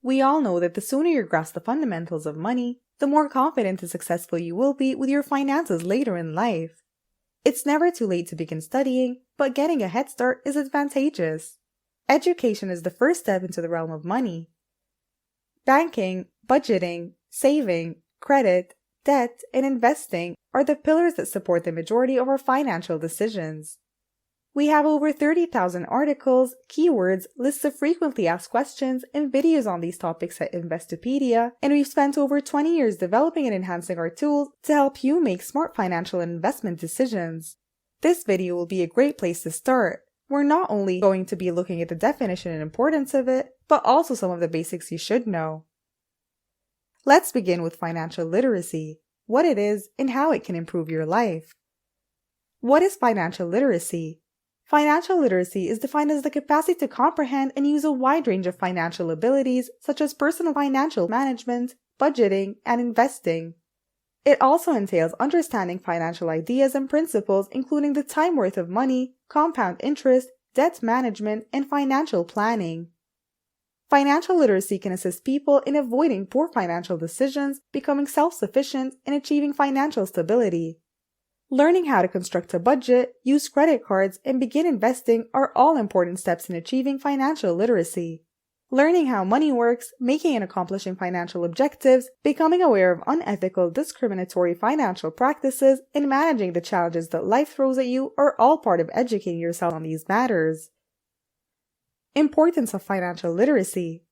We all know that the sooner you grasp the fundamentals of money, the more confident and successful you will be with your finances later in life. It's never too late to begin studying, but getting a head start is advantageous. Education is the first step into the realm of money. Banking, budgeting, saving, credit, debt, and investing are the pillars that support the majority of our financial decisions. We have over 30,000 articles, keywords, lists of frequently asked questions, and videos on these topics at Investopedia, and we've spent over 20 years developing and enhancing our tools to help you make smart financial and investment decisions. This video will be a great place to start. We're not only going to be looking at the definition and importance of it, but also some of the basics you should know. Let's begin with financial literacy, what it is, and how it can improve your life. What is financial literacy? Financial literacy is defined as the capacity to comprehend and use a wide range of financial abilities such as personal financial management, budgeting, and investing. It also entails understanding financial ideas and principles including the time worth of money, compound interest, debt management, and financial planning. Financial literacy can assist people in avoiding poor financial decisions, becoming self-sufficient, and achieving financial stability. Learning how to construct a budget, use credit cards, and begin investing are all important steps in achieving financial literacy. Learning how money works, making and accomplishing financial objectives, becoming aware of unethical, discriminatory financial practices, and managing the challenges that life throws at you are all part of educating yourself on these matters. Importance of financial literacy.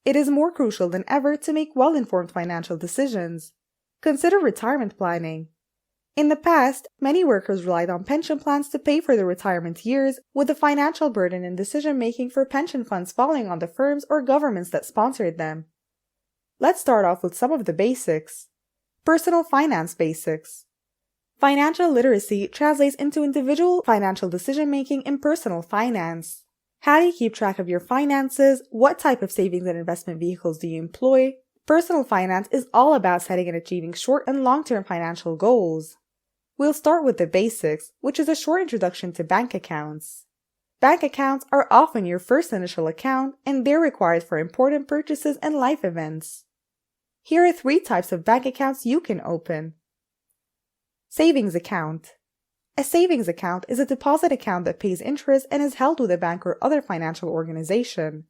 It is more crucial than ever to make well-informed financial decisions. Consider retirement planning. In the past, many workers relied on pension plans to pay for their retirement years, with the financial burden and decision-making for pension funds falling on the firms or governments that sponsored them. Let's start off with some of the basics. Personal finance basics. Financial literacy translates into individual financial decision-making in personal finance. How do you keep track of your finances? What type of savings and investment vehicles do you employ? Personal finance is all about setting and achieving short and long-term financial goals. We'll start with the basics, which is a short introduction to bank accounts. Bank accounts are often your first initial account, and they're required for important purchases and life events. Here are 3 types of bank accounts you can open. Savings account. A savings account is a deposit account that pays interest and is held with a bank or other financial organization.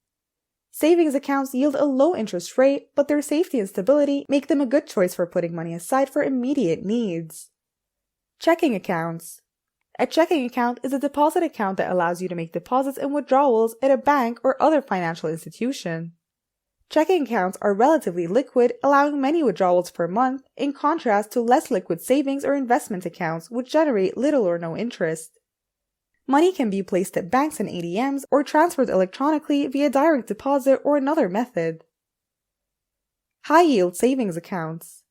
Savings accounts yield a low interest rate, but their safety and stability make them a good choice for putting money aside for immediate needs. Checking accounts. A checking account is a deposit account that allows you to make deposits and withdrawals at a bank or other financial institution. Checking accounts are relatively liquid, allowing many withdrawals per month, in contrast to less liquid savings or investment accounts which generate little or no interest. Money can be placed at banks and ATMs or transferred electronically via direct deposit or another method. High-yield savings accounts.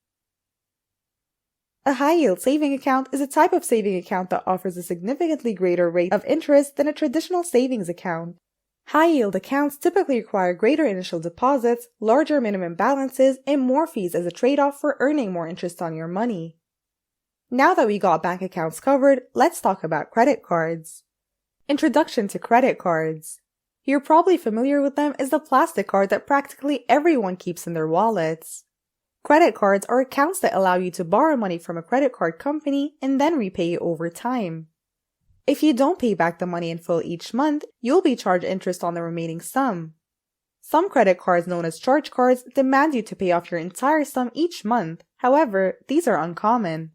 A high-yield saving account is a type of saving account that offers a significantly greater rate of interest than a traditional savings account. High-yield accounts typically require greater initial deposits, larger minimum balances, and more fees as a trade-off for earning more interest on your money. Now that we got bank accounts covered, let's talk about credit cards. Introduction to credit cards. You're probably familiar with them as the plastic card that practically everyone keeps in their wallets. Credit cards are accounts that allow you to borrow money from a credit card company and then repay it over time. If you don't pay back the money in full each month, you'll be charged interest on the remaining sum. Some credit cards known as charge cards demand you to pay off your entire sum each month. However, these are uncommon.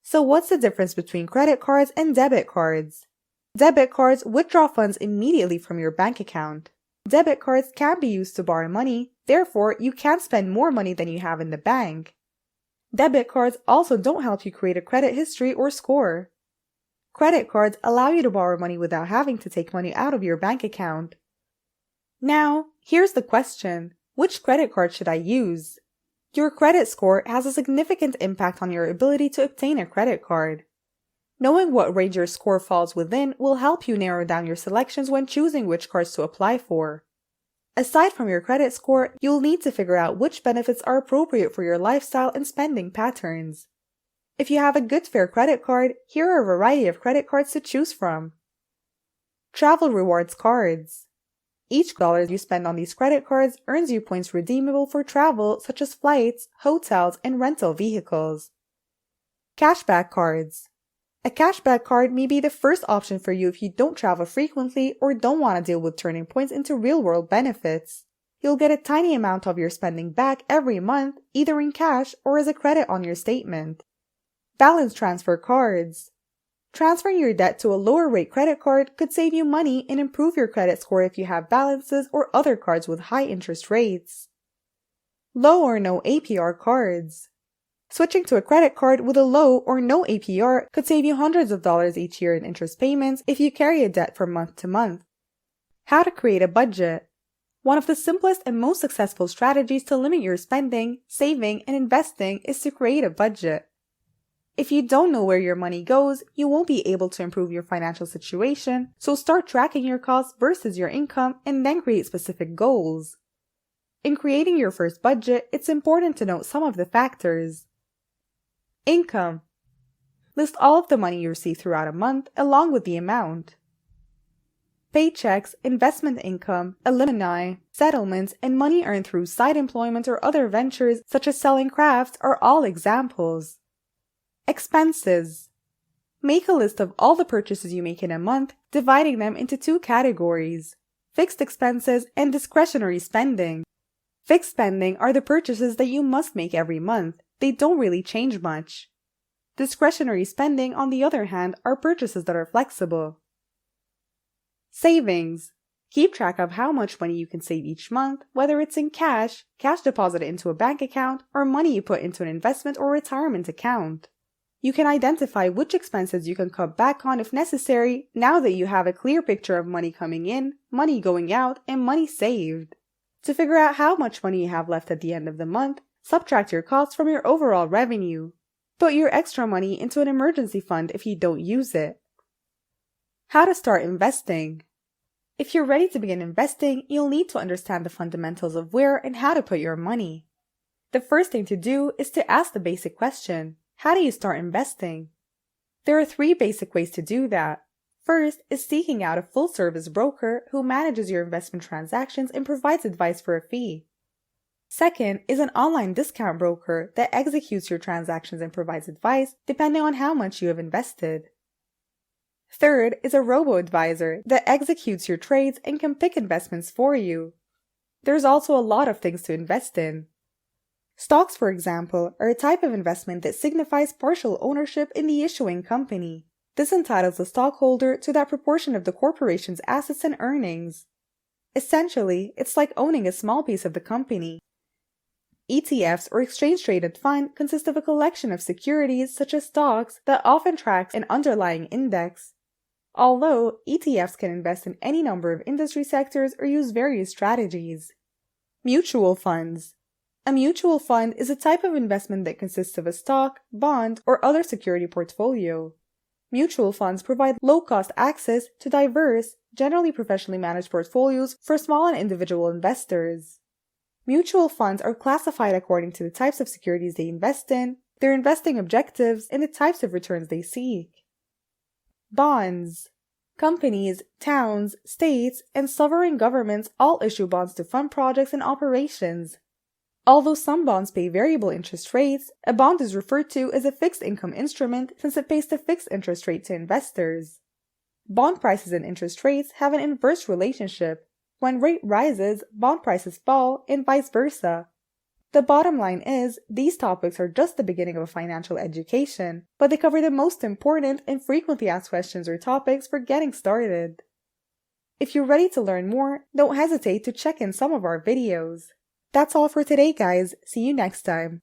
So what's the difference between credit cards and debit cards? Debit cards withdraw funds immediately from your bank account. Debit cards can be used to borrow money, therefore you can't spend more money than you have in the bank. Debit cards also don't help you create a credit history or score. Credit cards allow you to borrow money without having to take money out of your bank account. Now, here's the question: which credit card should I use? Your credit score has a significant impact on your ability to obtain a credit card. Knowing what range your score falls within will help you narrow down your selections when choosing which cards to apply for. Aside from your credit score, you'll need to figure out which benefits are appropriate for your lifestyle and spending patterns. If you have a good fair credit card, here are a variety of credit cards to choose from. Travel rewards cards. Each dollar you spend on these credit cards earns you points redeemable for travel such as flights, hotels, and rental vehicles. Cashback cards. A cashback card may be the first option for you if you don't travel frequently or don't want to deal with turning points into real-world benefits. You'll get a tiny amount of your spending back every month, either in cash or as a credit on your statement. Balance transfer cards. Transferring your debt to a lower rate credit card could save you money and improve your credit score if you have balances or other cards with high interest rates. Low or no APR cards. Switching to a credit card with a low or no APR could save you hundreds of dollars each year in interest payments if you carry a debt from month to month. How to create a budget. One of the simplest and most successful strategies to limit your spending, saving, and investing is to create a budget. If you don't know where your money goes, you won't be able to improve your financial situation, so start tracking your costs versus your income and then create specific goals. In creating your first budget, it's important to note some of the factors. Income. List all of the money you receive throughout a month along with the amount. Paychecks, investment income, alumni, settlements, and money earned through side employment or other ventures such as selling crafts are all examples. Expenses. Make a list of all the purchases you make in a month, dividing them into two categories: fixed expenses and discretionary spending. Fixed spending are the purchases that you must make every month. They don't really change much. Discretionary spending, on the other hand, are purchases that are flexible. Savings. Keep track of how much money you can save each month, whether it's in cash deposited into a bank account, or money you put into an investment or retirement account. You can identify which expenses you can cut back on if necessary now that you have a clear picture of money coming in, money going out, and money saved. To figure out how much money you have left at the end of the month, subtract your costs from your overall revenue. Put your extra money into an emergency fund if you don't use it. How to start investing. If you're ready to begin investing, you'll need to understand the fundamentals of where and how to put your money. The first thing to do is to ask the basic question: how do you start investing? There are 3 basic ways to do that. First is seeking out a full-service broker who manages your investment transactions and provides advice for a fee. Second is an online discount broker that executes your transactions and provides advice depending on how much you have invested. Third is a robo-advisor that executes your trades and can pick investments for you. There's also a lot of things to invest in. Stocks, for example, are a type of investment that signifies partial ownership in the issuing company. This entitles the stockholder to that proportion of the corporation's assets and earnings. Essentially, it's like owning a small piece of the company. ETFs, or exchange-traded fund, consist of a collection of securities such as stocks that often tracks an underlying index. Although ETFs can invest in any number of industry sectors or use various strategies. Mutual funds. A mutual fund is a type of investment that consists of a stock, bond, or other security portfolio. Mutual funds provide low-cost access to diverse, generally professionally managed portfolios for small and individual investors. Mutual funds are classified according to the types of securities they invest in, their investing objectives, and the types of returns they seek. Bonds. Companies, towns, states, and sovereign governments all issue bonds to fund projects and operations. Although some bonds pay variable interest rates, a bond is referred to as a fixed income instrument since it pays a fixed interest rate to investors. Bond prices and interest rates have an inverse relationship. When rate rises, bond prices fall, and vice versa. The bottom line is, these topics are just the beginning of a financial education, but they cover the most important and frequently asked questions or topics for getting started. If you're ready to learn more, don't hesitate to check in some of our videos. That's all for today, guys. See you next time.